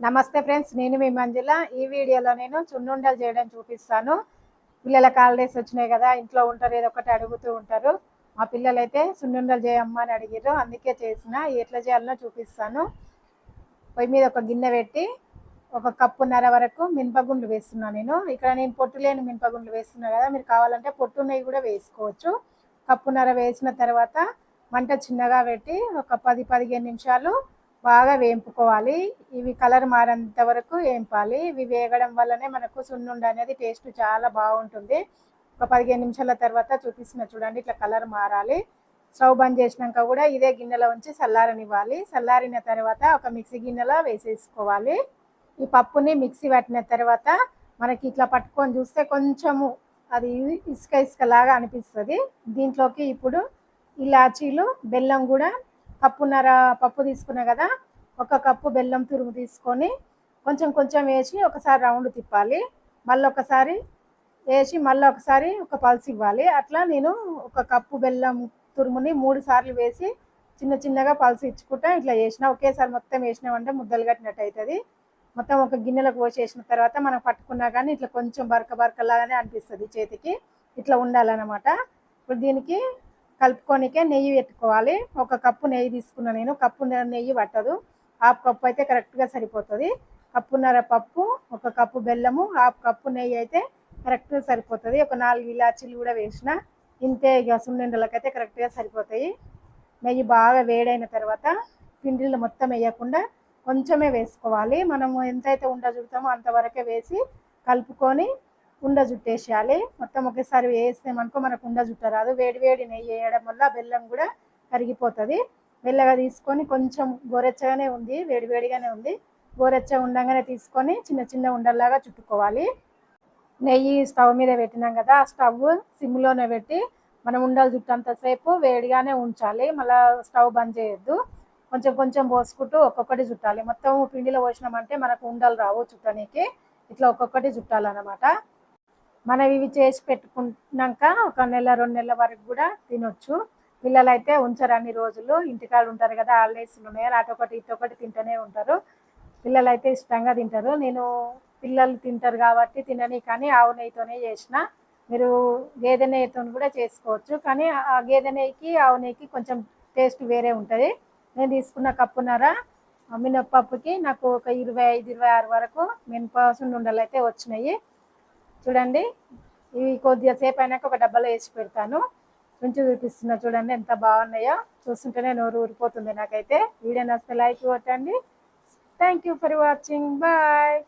నమస్తే ఫ్రెండ్స్, నేను మీ మంజుల. ఈ వీడియోలో నేను చున్నుండలు చేయడం చూపిస్తాను. పిల్లలకు హాలిడేస్ వచ్చినాయి కదా, ఇంట్లో ఉంటారు, ఏదో ఒకటి అడుగుతూ ఉంటారు. మా పిల్లలు అయితే సున్నుండలు చేయమ్మా అని అడిగారు, అందుకే చేసిన. ఎట్లా చేయాలనో చూపిస్తాను. పొయ్యి మీద ఒక గిన్నె పెట్టి ఒక కప్పున్నర వరకు మినపగుండ్లు వేస్తున్నాను. ఇక్కడ నేను పొట్టు లేని మినపగుండ్లు వేస్తున్నా కదా, మీరు కావాలంటే పొట్టు నెయ్యి కూడా వేసుకోవచ్చు. కప్పున్నర వేసిన తర్వాత మంట చిన్నగా పెట్టి ఒక 10-15 నిమిషాలు బాగా వేయింపుకోవాలి. ఇవి కలర్ మారేంత వరకు వేయింపాలి. ఇవి వేగడం వల్లనే మనకు సున్నుండ అనేది టేస్ట్ చాలా బాగుంటుంది. ఒక 15 నిమిషాల తర్వాత చూపిస్తున్నా చూడండి, ఇట్లా కలర్ మారాలి. స్టవ్ బంద్ చేసినాక కూడా ఇదే గిన్నెలో ఉంచి చల్లారనివ్వాలి. చల్లారిన తర్వాత ఒక మిక్సీ గిన్నెలో వేసేసుకోవాలి. ఈ పప్పుని మిక్సీ పట్టిన తర్వాత మనకి ఇట్లా పట్టుకొని చూస్తే కొంచెము అది ఇసుక ఇసుకలాగా అనిపిస్తుంది. దీంట్లోకి ఇప్పుడు ఇలాచీలు, బెల్లం కూడా కప్పున్నర పప్పు తీసుకున్నా కదా, ఒక కప్పు బెల్లం తురుము తీసుకొని కొంచెం కొంచెం వేసి ఒకసారి రౌండ్ తిప్పాలి. మళ్ళీ ఒకసారి వేసి మళ్ళీ ఒకసారి ఒక పల్స్ ఇవ్వాలి. అట్లా నేను ఒక కప్పు బెల్లం తురుముని 3 సార్లు వేసి చిన్న చిన్నగా పల్స్ ఇచ్చుకుంటా ఇట్లా వేసిన. ఒకేసారి మొత్తం వేసినామంటే ముద్దలు కట్టినట్టు అవుతుంది. మొత్తం ఒక గిన్నెలకు పోసేసిన తర్వాత మనం పట్టుకున్నా కానీ ఇట్లా కొంచెం బరకలాగానే అనిపిస్తుంది చేతికి. ఇట్లా ఉండాలన్నమాట. ఇప్పుడు దీనికి కలుపుకొనికే నెయ్యి పెట్టుకోవాలి. ఒక కప్పు నెయ్యి తీసుకున్నా నేను. కప్పు నెయ్యి పట్టదు, హాఫ్ కప్పు అయితే కరెక్ట్గా సరిపోతుంది. కప్పున్నర పప్పు, ఒక కప్పు బెల్లము, హాఫ్ కప్పు నెయ్యి అయితే కరెక్ట్గా సరిపోతుంది. ఒక 4 ఇలాచీలు కూడా వేసిన. ఇంతే, ఇక సున్నుండలకైతే కరెక్ట్గా సరిపోతాయి. నెయ్యి బాగా వేడైన తర్వాత పిండిలు మొత్తం వేయకుండా కొంచెమే వేసుకోవాలి. మనము ఎంతైతే ఉండ చుడతామో అంతవరకే వేసి కలుపుకొని ఉండ చుట్టేసేయాలి. మొత్తం ఒకేసారి వేసినామనుకో మనకు ఉండ చుట్టరాదు. వేడి నెయ్యి వేయడం వల్ల బెల్లం కూడా కరిగిపోతుంది. మెల్లగా తీసుకొని కొంచెం గోరెచ్చగానే ఉంది, వేడిగానే ఉంది. గోరెచ్చ ఉండగానే తీసుకొని చిన్న చిన్న ఉండల్లాగా చుట్టుకోవాలి. నెయ్యి స్టవ్ మీద పెట్టినాం కదా, ఆ స్టవ్ సిమ్లోనే పెట్టి మనం ఉండలు చుట్టంతసేపు వేడిగానే ఉంచాలి. మళ్ళీ స్టవ్ బంద్ చేయొద్దు. కొంచెం కొంచెం పోసుకుంటూ ఒక్కొక్కటి చుట్టాలి. మొత్తం పిండిలో పోసినామంటే మనకు ఉండలు రావు చుట్టడానికి. ఇట్లా ఒక్కొక్కటి చుట్టాలన్నమాట. మనం ఇవి చేసి పెట్టుకున్నాక ఒక నెల 2 నెలల వరకు కూడా తినొచ్చు. పిల్లలు అయితే ఉంచరు అన్ని రోజులు, ఇంటికాడ ఉంటారు కదా, హాలిడేస్ ఉన్నాయి, అటొకటి ఇటొకటి తింటూనే ఉంటారు. పిల్లలు అయితే ఇష్టంగా తింటారు. నేను పిల్లలు తింటారు కాబట్టి తినని కానీ ఆవు నెయ్యితోనే చేసిన. మీరు గేదె నెయ్యితో కూడా చేసుకోవచ్చు, కానీ ఆ గేదె నెయ్యికి ఆవు నెయ్యికి కొంచెం టేస్ట్ వేరే ఉంటుంది. నేను తీసుకున్న కప్పున్నర మినప్పప్పుకి నాకు ఒక 25-26 వరకు మినప సున్నుండలు అయితే వచ్చినాయి. చూడండి, ఇవి కొద్దిగా సేపు అయినాక ఒక డబ్బాలో వేసి పెడతాను. కొంచెం చూపిస్తున్నా చూడండి ఎంత బాగున్నాయో. చూస్తుంటేనే నోరు ఊరిపోతుంది నాకైతే. వీడియో నచ్చితే లైక్ కొట్టండి. Thank you for watching. Bye.